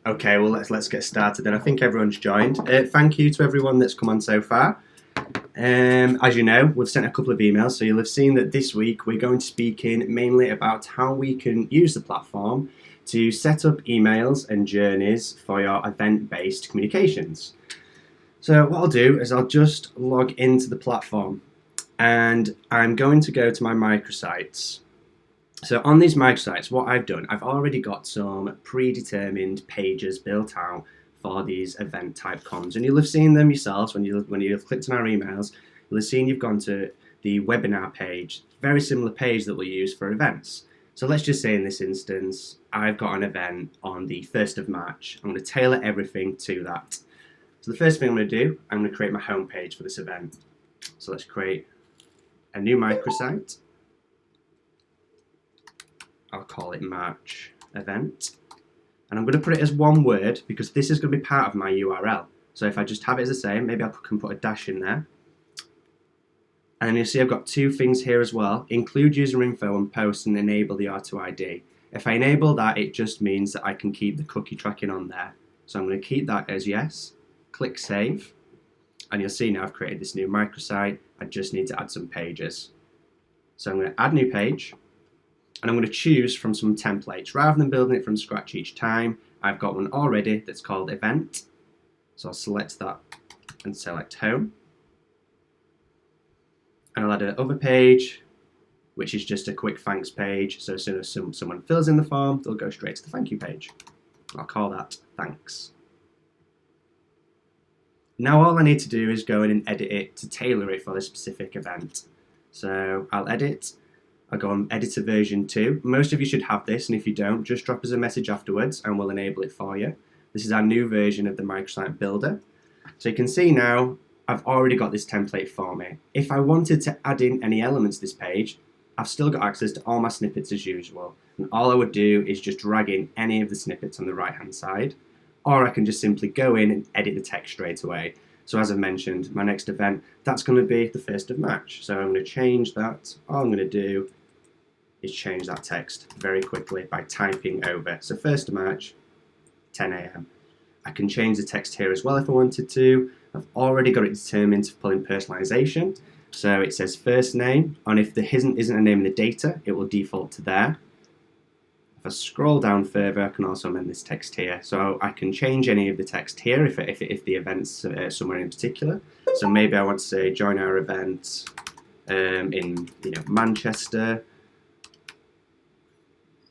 Okay, well let's get started then. I think everyone's joined. Thank you to everyone that's come on so far. As you know, we've sent a couple of emails, so you'll have seen that this week we're going to be speaking mainly about how we can use the platform to set up emails and journeys for your event-based communications. So what I'll do is I'll just log into the platform and I'm going to go to my microsites. So on these microsites, what I've done, I've already got some predetermined pages built out for these event type comms, and you'll have seen them yourselves when you've clicked on our emails. You'll have seen you've gone to the webinar page, very similar page that we'll use for events. So let's just say in this instance, I've got an event on the 1st of March. I'm going to tailor everything to that. So the first thing I'm going to do, I'm going to create my home page for this event. So let's create a new microsite. I'll call it March event. And I'm going to put it as one word because this is going to be part of my URL. So if I just have it as the same, maybe I can put a dash in there. And then you'll see I've got two things here as well. Include user info and post and enable the R2ID. If I enable that, it just means that I can keep the cookie tracking on there. So I'm going to keep that as yes. Click save. And you'll see now I've created this new microsite. I just need to add some pages. So I'm going to add new page. And I'm going to choose from some templates. Rather than building it from scratch each time, I've got one already that's called event. So I'll select that and select home. And I'll add another page, which is just a quick thanks page. So as soon as someone fills in the form, they'll go straight to the thank you page. I'll call that thanks. Now all I need to do is go in and edit it to tailor it for the specific event. So I'll edit. I'll go on editor version 2. Most of you should have this, and if you don't, just drop us a message afterwards and we'll enable it for you. This is our new version of the microsite builder. So you can see now I've already got this template for me. If I wanted to add in any elements to this page, I've still got access to all my snippets as usual. And all I would do is just drag in any of the snippets on the right hand side, or I can just simply go in and edit the text straight away. So as I mentioned, my next event, that's going to be the 1st of March. So I'm going to change that. All I'm going to do is change that text very quickly by typing over. So 1st of March, 10 AM. I can change the text here as well if I wanted to. I've already got it determined to pull in personalization. So it says first name, and if there isn't a name in the data, it will default to there. If I scroll down further, I can also amend this text here. So I can change any of the text here if the event's somewhere in particular. So maybe I want to say join our event in Manchester.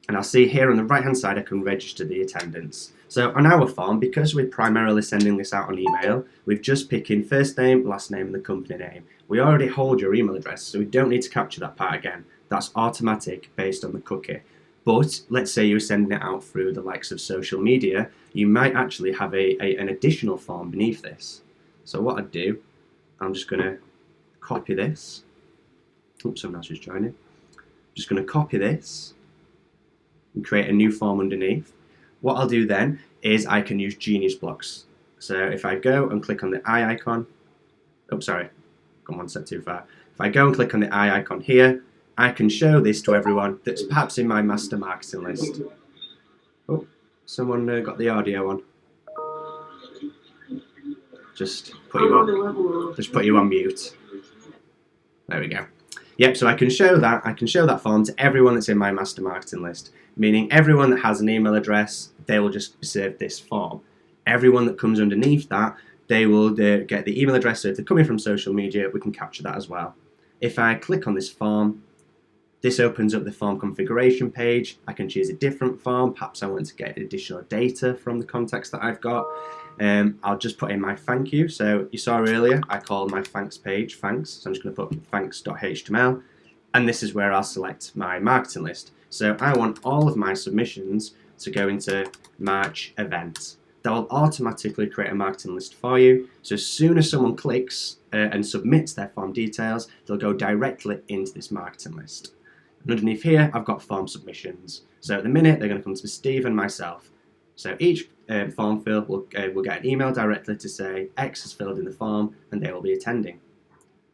And I'll see here on the right hand side I can register the attendance. So on our form, because we're primarily sending this out on email, we've just picked in first name, last name and the company name. We already hold your email address, so we don't need to capture that part again. That's automatic based on the cookie. But let's say you're sending it out through the likes of social media, you might actually have an additional form beneath this. So what I'd do, I'm just going to copy this. Oops, someone else is joining. I'm just going to copy this and create a new form underneath. What I'll do then is I can use Genius blocks. So if I go and click on the eye icon, oh sorry, gone one step too far. If I go and click on the eye icon here, I can show this to everyone that's perhaps in my master marketing list. Oh, someone got the audio on. Just put you on mute. There we go. Yep, so I can show that form to everyone that's in my master marketing list, meaning everyone that has an email address, they will just be served this form. Everyone that comes underneath that, they will get the email address. So if they're coming from social media, we can capture that as well. If I click on this form, this opens up the form configuration page. I can choose a different form. Perhaps I want to get additional data from the contacts that I've got. I'll just put in my thank you. So you saw earlier, I called my thanks page thanks. So I'm just going to put thanks.html. And this is where I'll select my marketing list. So I want all of my submissions to go into March event. That will automatically create a marketing list for you. So as soon as someone clicks and submits their form details, they'll go directly into this marketing list. And underneath here, I've got form submissions. So at the minute, they're going to come to Steve and myself. So each form fill will get an email directly to say X has filled in the form and they will be attending.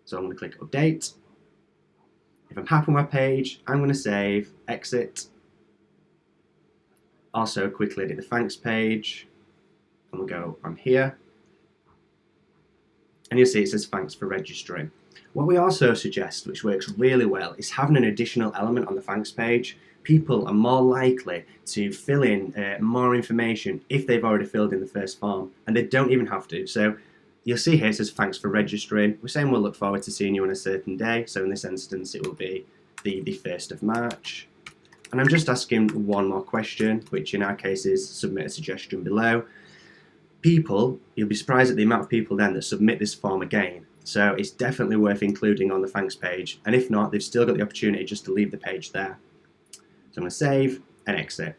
So I'm going to click update. If I'm happy with my page, I'm going to save, exit. Also quickly edit the thanks page, and we'll go on here. And you'll see it says thanks for registering. What we also suggest, which works really well, is having an additional element on the thanks page. People are more likely to fill in more information if they've already filled in the first form, and they don't even have to. So you'll see here it says thanks for registering. We're saying we'll look forward to seeing you on a certain day. So in this instance, it will be the 1st of March. And I'm just asking one more question, which in our case is submit a suggestion below. People, you'll be surprised at the amount of people then that submit this form again. So it's definitely worth including on the thanks page. And if not, they've still got the opportunity just to leave the page there. So I'm going to save and exit.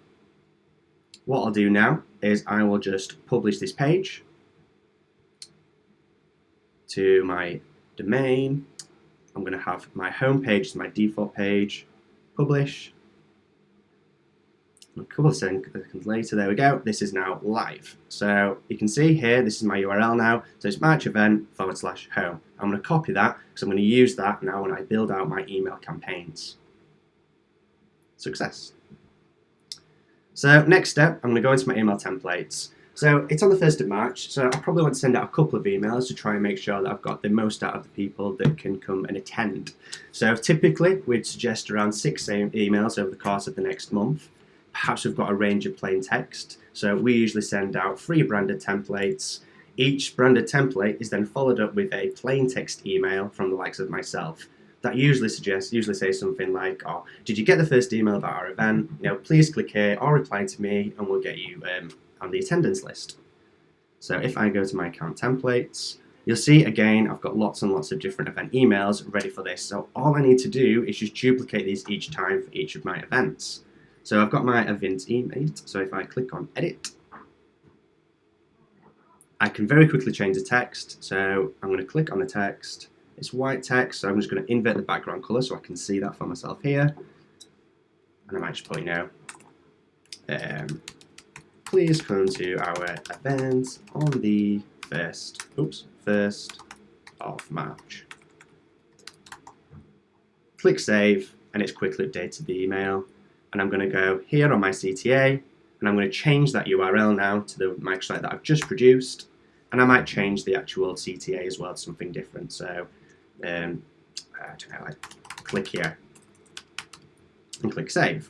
What I'll do now is I will just publish this page to my domain. I'm going to have my home page as my default page, publish. A couple of seconds later, there we go, this is now live. So you can see here, this is my URL now, so it's March event /home. I'm going to copy that because I'm going to use that now when I build out my email campaigns. Success. So next step, I'm going to go into my email templates. So it's on the 1st of March, so I probably want to send out a couple of emails to try and make sure that I've got the most out of the people that can come and attend. So typically, we'd suggest around 6 emails over the course of the next month. Perhaps we've got a range of plain text. So we usually send out 3 branded templates. Each branded template is then followed up with a plain text email from the likes of myself. That usually says something like, oh, did you get the first email about our event? You know, please click here or reply to me and we'll get you on the attendance list. So if I go to my account templates, you'll see again, I've got lots and lots of different event emails ready for this. So all I need to do is just duplicate these each time for each of my events. So I've got my event email, so if I click on edit, I can very quickly change the text. So I'm going to click on the text. It's white text, so I'm just going to invert the background color so I can see that for myself here. And I might just put, you know, please come to our event on the 1st of March. Click save, and it's quickly updated the email. And I'm going to go here on my CTA, and I'm going to change that URL now to the microsite that I've just produced, and I might change the actual CTA as well to something different. So, I don't know, I click here and click save.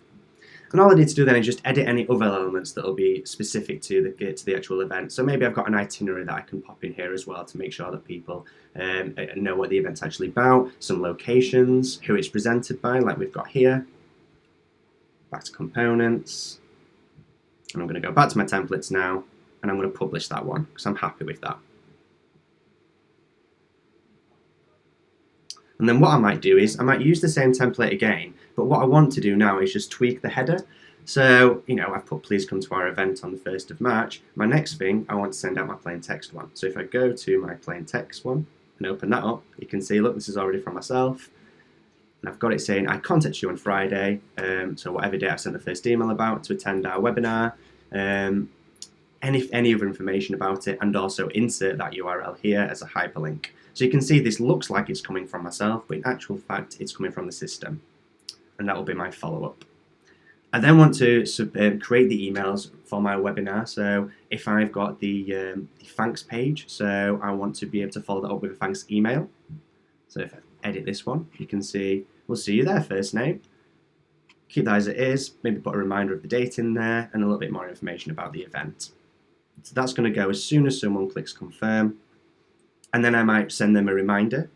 And all I need to do then is just edit any other elements that will be specific to the actual event. So maybe I've got an itinerary that I can pop in here as well to make sure that people know what the event's actually about, some locations, who it's presented by, like we've got here. Back to components, and I'm going to go back to my templates now, and I'm going to publish that one because I'm happy with that. And then what I might do is I might use the same template again, but what I want to do now is just tweak the header. So, you know, I've put please come to our event on the 1st of March. My next thing, I want to send out my plain text one. So if I go to my plain text one and open that up, you can see, look, this is already from myself. And I've got it saying, I contact you on Friday, so whatever day I sent the first email about to attend our webinar, any other information about it, and also insert that URL here as a hyperlink. So you can see this looks like it's coming from myself, but in actual fact, it's coming from the system. And that will be my follow-up. I then want to create the emails for my webinar. So if I've got the thanks page, so I want to be able to follow that up with a thanks email. So if I edit this one, you can see, we'll see you there, first name. Keep that as it is, maybe put a reminder of the date in there and a little bit more information about the event. So that's going to go as soon as someone clicks confirm. And then I might send them a reminder.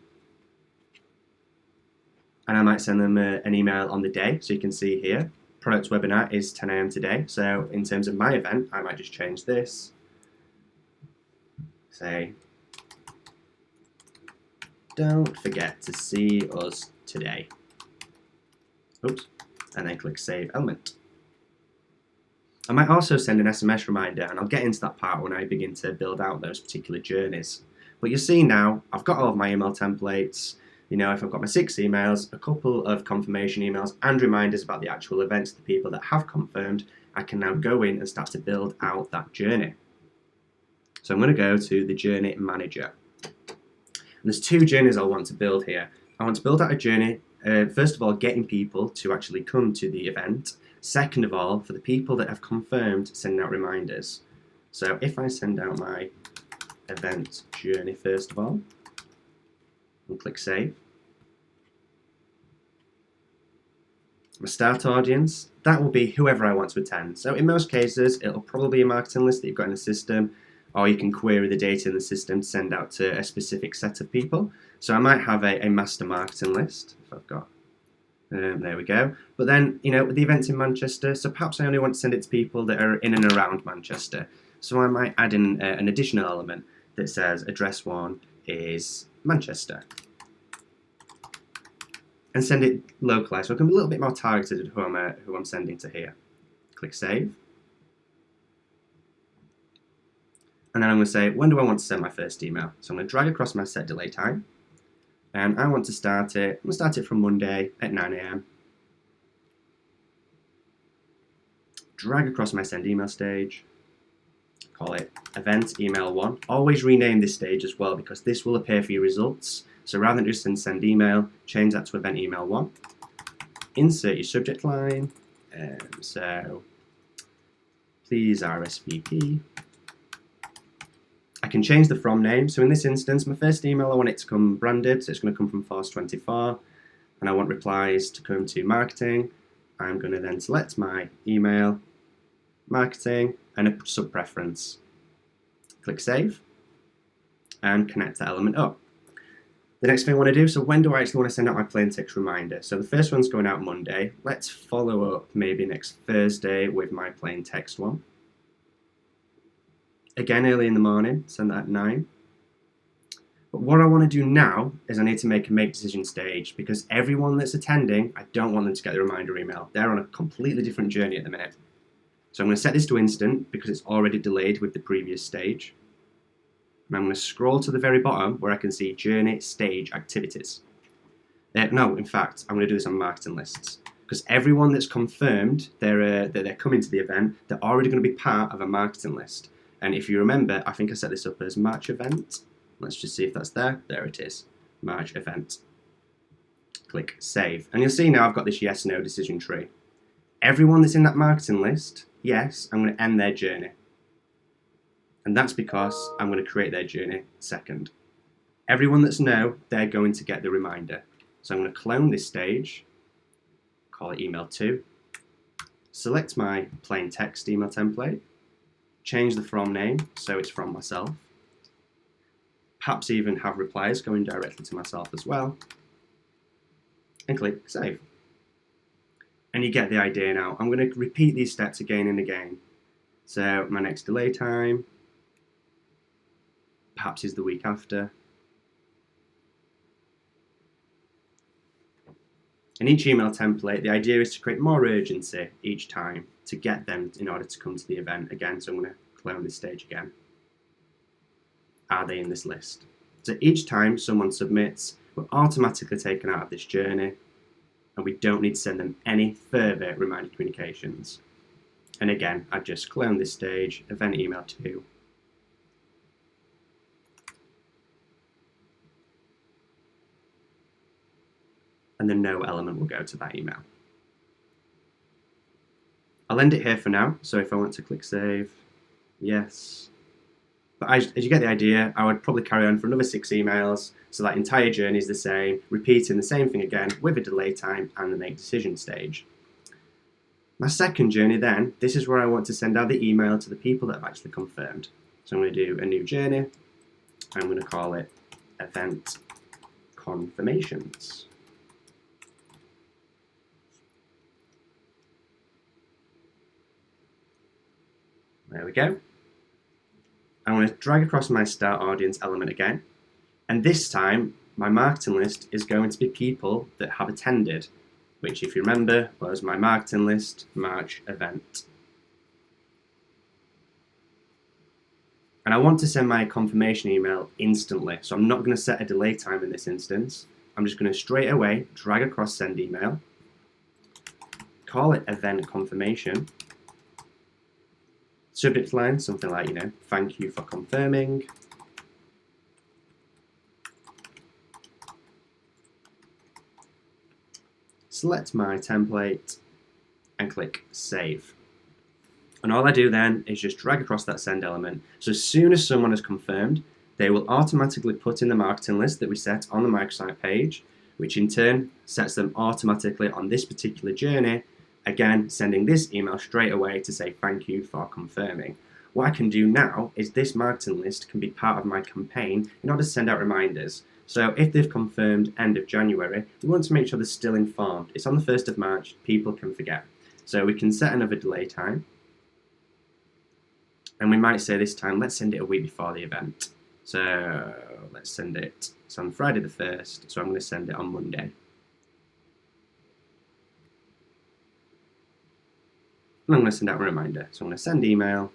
And I might send them an email on the day. So you can see here, product webinar is 10 AM today. So in terms of my event, I might just change this. Say, don't forget to see us today. Oops. And then click Save Element. I might also send an SMS reminder, and I'll get into that part when I begin to build out those particular journeys. But you'll see now, I've got all of my email templates. You know, if I've got my 6 emails, a couple of confirmation emails, and reminders about the actual events, the people that have confirmed, I can now go in and start to build out that journey. So I'm going to go to the Journey Manager. And there's 2 journeys I want to build here. I want to build out a journey first of all, getting people to actually come to the event. Second of all, for the people that have confirmed, sending out reminders. So if I send out my event journey first of all, and click save. My start audience, that will be whoever I want to attend. So in most cases, it'll probably be a marketing list that you've got in the system, or you can query the data in the system to send out to a specific set of people. So I might have a master marketing list, if I've got, there we go. But then, with the events in Manchester, so perhaps I only want to send it to people that are in and around Manchester. So I might add in an additional element that says address 1 is Manchester. And send it localized, so I can be a little bit more targeted at who I'm sending to here. Click save. And then I'm going to say, when do I want to send my first email? So I'm going to drag across my set delay time. And I want to start it, I'm going to start it from Monday at 9 AM. Drag across my send email stage. Call it event email 1. Always rename this stage as well, because this will appear for your results. So rather than just send email, change that to event email 1. Insert your subject line. So please RSVP. I can change the from name. So in this instance, my first email, I want it to come branded. So it's going to come from Force24. And I want replies to come to marketing. I'm going to then select my email, marketing, and a sub-preference. Click save. And connect the element up. The next thing I want to do, so when do I actually want to send out my plain text reminder? So the first one's going out Monday. Let's follow up maybe next Thursday with my plain text one. Again, early in the morning, send that at 9. But what I want to do now is I need to make a make decision stage, because everyone that's attending, I don't want them to get the reminder email. They're on a completely different journey at the minute. So I'm going to set this to instant because it's already delayed with the previous stage. And I'm going to scroll to the very bottom where I can see journey stage activities. No, in fact, I'm going to do this on marketing lists, because everyone that's confirmed that they're coming to the event, they're already going to be part of a marketing list. And if you remember, I think I set this up as March event. Let's just see if that's there. There it is, March event. Click save. And you'll see now I've got this yes/no decision tree. Everyone that's in that marketing list, yes, I'm going to end their journey. And that's because I'm going to create their journey second. Everyone that's no, they're going to get the reminder. So I'm going to clone this stage, call it email 2, select my plain text email template, change the from name so it's from myself, perhaps even have replies going directly to myself as well, and click save. And you get the idea now. I'm going to repeat these steps again and again. So my next delay time, perhaps is the week after. In each email template, the idea is to create more urgency each time to get them in order to come to the event again. So I'm going to clone this stage again. Are they in this list? So each time someone submits, we're automatically taken out of this journey, and we don't need to send them any further reminder communications. And again, I just clone this stage, event email 2. And the no element will go to that email. I'll end it here for now. So if I want to click save, yes. But as you get the idea, I would probably carry on for another 6 emails. So that entire journey is the same, repeating the same thing again with a delay time and the make decision stage. My second journey then, this is where I want to send out the email to the people that have actually confirmed. So I'm going to do a new journey. I'm going to call it event confirmations. There we go. I'm going to drag across my start audience element again. And this time, my marketing list is going to be people that have attended, which, if you remember, was my marketing list March event. And I want to send my confirmation email instantly, so I'm not going to set a delay time in this instance. I'm just going to straight away drag across send email, call it event confirmation, subject line, something like, thank you for confirming. select my template, and click Save. And all I do then is just drag across that send element. So as soon as someone has confirmed, they will automatically put in the marketing list that we set on the microsite page, which in turn sets them automatically on this particular journey, again sending this email straight away to say thank you for confirming. What I can do now is this marketing list can be part of my campaign in order to send out reminders. So if they've confirmed end of January, we want to make sure they're still informed. It's on the 1st of March, people can forget. So we can set another delay time. And we might say this time, let's send it a week before the event. So let's send it, it's on Friday the 1st, so I'm going to send it on Monday. And I'm going to send out a reminder. So I'm going to send email,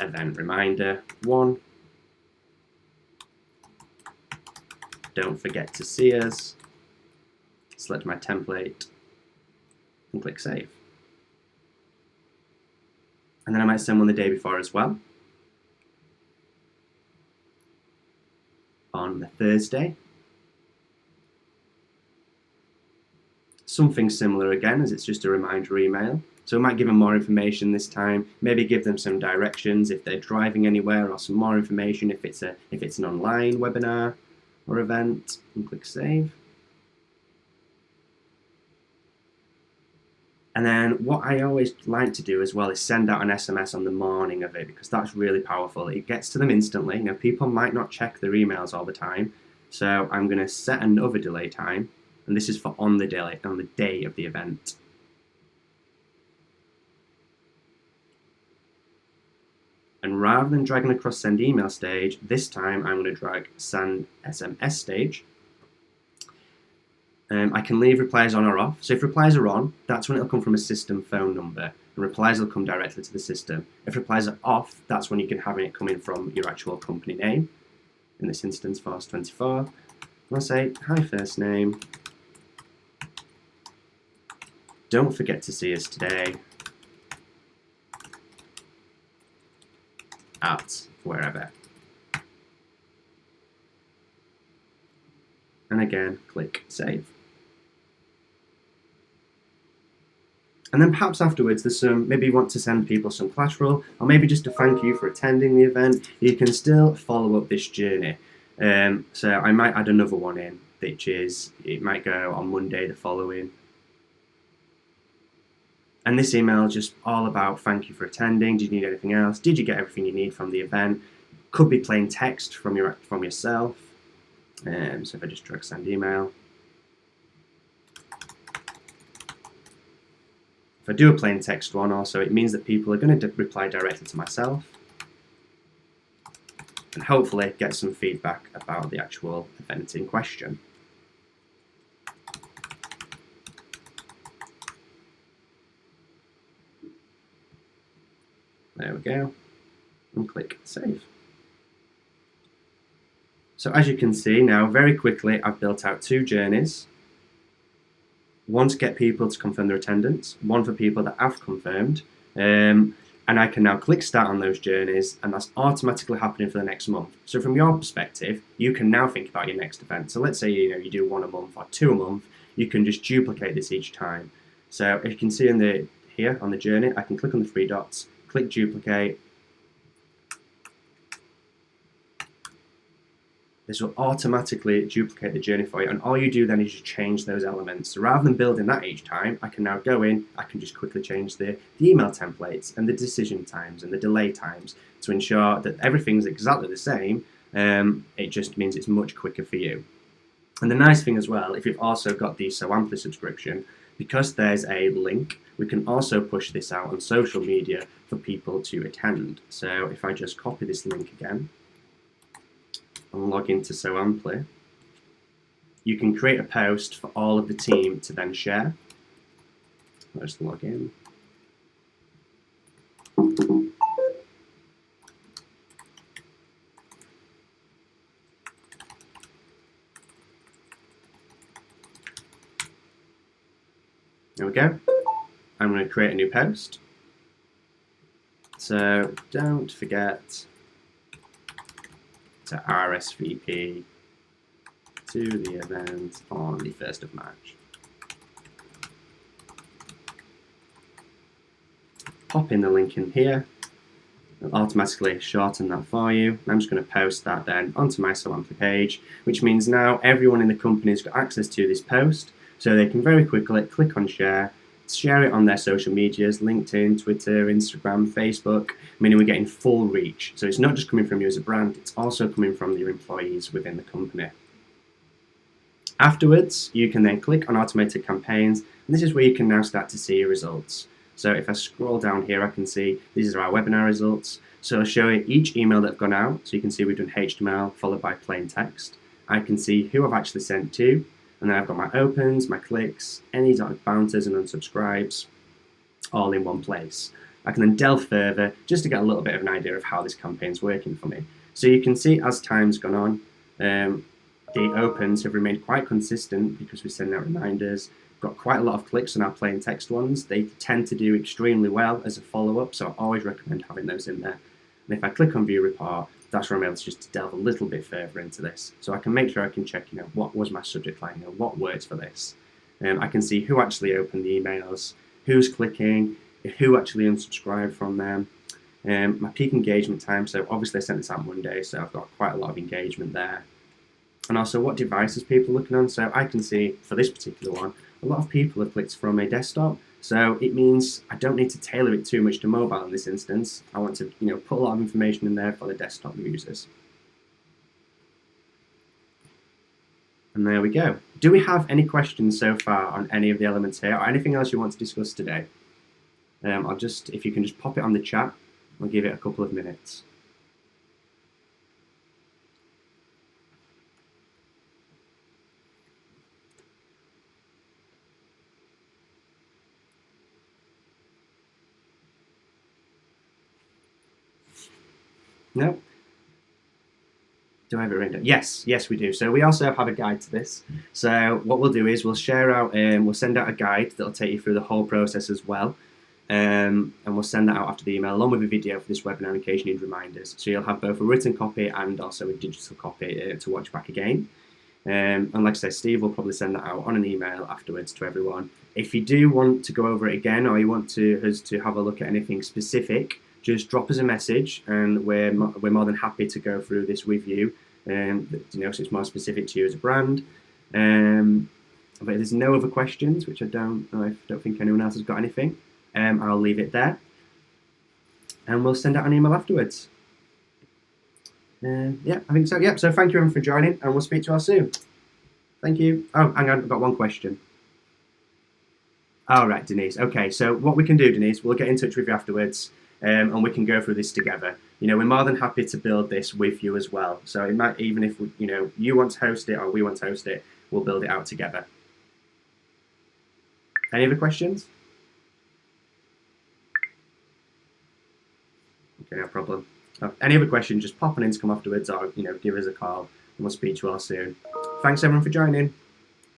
event reminder 1. Don't forget to see us. Select my template and click Save. And then I might send one the day before as well. On the Thursday. Something similar again, as it's just a reminder email. So we might give them more information this time, maybe give them some directions if they're driving anywhere, or some more information if it's an online webinar or event, and click Save. And then what I always like to do as well is send out an SMS on the morning of it, because that's really powerful. It gets to them instantly. You know, people might not check their emails all the time. So I'm going to set another delay time, and this is for on the day of the event. And rather than dragging across send email stage, this time I'm going to drag send SMS stage. I can leave replies on or off. So if replies are on, that's when it'll come from a system phone number, and replies will come directly to the system. If replies are off, that's when you can have it coming from your actual company name. In this instance, Force24. I'll say, hi first name. Don't forget to see us today at wherever. And again, click Save. And then perhaps afterwards, there's maybe you want to send people some collateral, or maybe just to thank you for attending the event. You can still follow up this journey. So I might add another one in, which is, it might go on Monday the following. And this email is just all about thank you for attending. Did you need anything else? Did you get everything you need from the event? Could be plain text from yourself. So if I just drag send email. If I do a plain text one also, it means that people are going to reply directly to myself and hopefully get some feedback about the actual event in question. There we go, and click Save. So as you can see now, very quickly, I've built out 2 journeys. One to get people to confirm their attendance, one for people that have confirmed. And I can now click Start on those journeys, and that's automatically happening for the next month. So from your perspective, you can now think about your next event. So let's say you do 1 a month or 2 a month, you can just duplicate this each time. So if you can see here on the journey, I can click on the 3 dots, click Duplicate. This will automatically duplicate the journey for you, and all you do then is you change those elements. So rather than building that each time, I can now go in, I can just quickly change the email templates and the decision times and the delay times to ensure that everything's exactly the same. It just means it's much quicker for you. And the nice thing as well, if you've also got the Soamply subscription, because there's a link, we can also push this out on social media for people to attend. So if I just copy this link again, and log into Soamply, you can create a post for all of the team to then share. Let's log in. There we go. I'm going to create a new post. So don't forget to RSVP to the event on the 1st of March. Pop in the link in here. It'll automatically shorten that for you. I'm just going to post that then onto my Soamply page, which means now everyone in the company has got access to this post, so they can very quickly click on share it on their social medias, LinkedIn, Twitter, Instagram, Facebook, meaning we're getting full reach. So it's not just coming from you as a brand, it's also coming from your employees within the company. Afterwards, you can then click on automated campaigns, and this is where you can now start to see your results. So if I scroll down here, I can see these are our webinar results. So I'll show you each email that have gone out. So you can see we've done HTML followed by plain text. I can see who I've actually sent to, and then I've got my opens, my clicks, any sort of bounces and unsubscribes, all in one place. I can then delve further just to get a little bit of an idea of how this campaign's working for me. So you can see as time's gone on, the opens have remained quite consistent because we send out reminders. Got quite a lot of clicks on our plain text ones. They tend to do extremely well as a follow-up, so I always recommend having those in there. And if I click on view report, that's where I'm able to just delve a little bit further into this. So I can make sure I can check, what was my subject line, what words for this. I can see who actually opened the emails, who's clicking, who actually unsubscribed from them. My peak engagement time, so obviously I sent this out Monday, so I've got quite a lot of engagement there. And also what devices people are looking on. So I can see, for this particular one, a lot of people have clicked from a desktop, so it means I don't need to tailor it too much to mobile in this instance. I want to, put a lot of information in there for the desktop users. And there we go. Do we have any questions so far on any of the elements here, or anything else you want to discuss today? If you can just pop it on the chat, I'll give it a couple of minutes. No? Do I have it written down? Yes, we do. So we also have a guide to this. So what we'll do is we'll share out, we'll send out a guide that'll take you through the whole process as well. And we'll send that out after the email, along with a video for this webinar in case you need reminders. So you'll have both a written copy and also a digital copy to watch back again. And like I said, Steve will probably send that out on an email afterwards to everyone. If you do want to go over it again, or you want us to have a look at anything specific, just drop us a message, and we're more than happy to go through this with you. So it's more specific to you as a brand. But if there's no other questions, which I don't think anyone else has got anything, I'll leave it there, and we'll send out an email afterwards. I think so. So thank you everyone for joining, and we'll speak to you all soon. Thank you. Oh, hang on, I've got one question. All right, Denise. Okay, so what we can do, Denise, we'll get in touch with you afterwards. And we can go through this together. We're more than happy to build this with you as well. So it might, even if you want to host it or we want to host it, we'll build it out together. Any other questions? Okay, no problem. Any other questions, just pop on Intercom afterwards, or give us a call, and we'll speak to you all soon. Thanks everyone for joining.